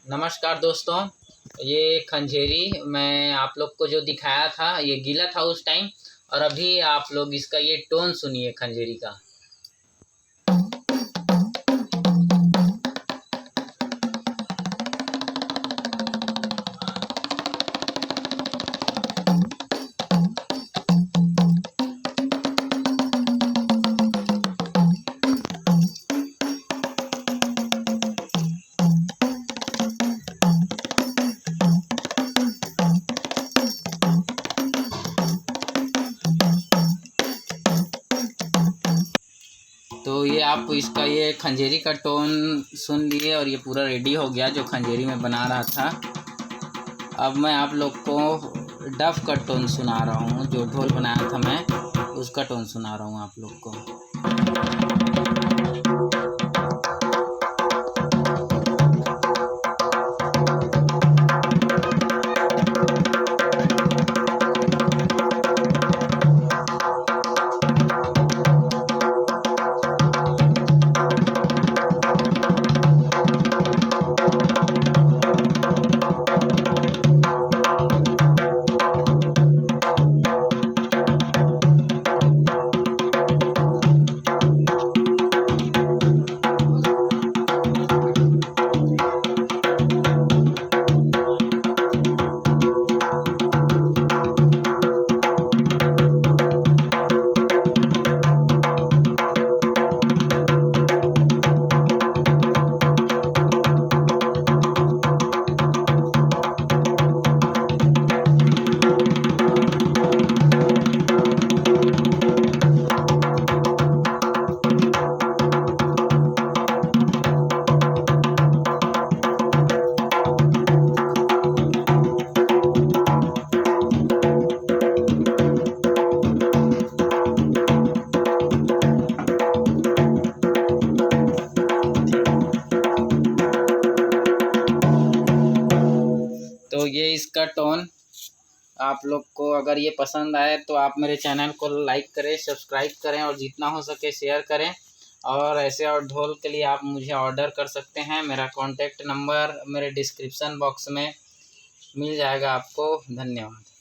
नमस्कार दोस्तों। ये खंजेरी मैं आप लोग को जो दिखाया था ये गीला था उस टाइम। और अभी आप लोग इसका ये टोन सुनिए खंजेरी का। तो ये आप इसका ये खंजेरी का टोन सुन लिए और ये पूरा रेडी हो गया जो खंजेरी में बना रहा था। अब मैं आप लोग को डफ का टोन सुना रहा हूँ, जो ढोल बनाया था मैं उसका टोन सुना रहा हूँ आप लोग को। तो ये इसका टोन आप लोग को अगर ये पसंद आए तो आप मेरे चैनल को लाइक करें, सब्सक्राइब करें और जितना हो सके शेयर करें। और ऐसे और ढोल के लिए आप मुझे ऑर्डर कर सकते हैं। मेरा कॉन्टैक्ट नंबर मेरे डिस्क्रिप्शन बॉक्स में मिल जाएगा आपको। धन्यवाद।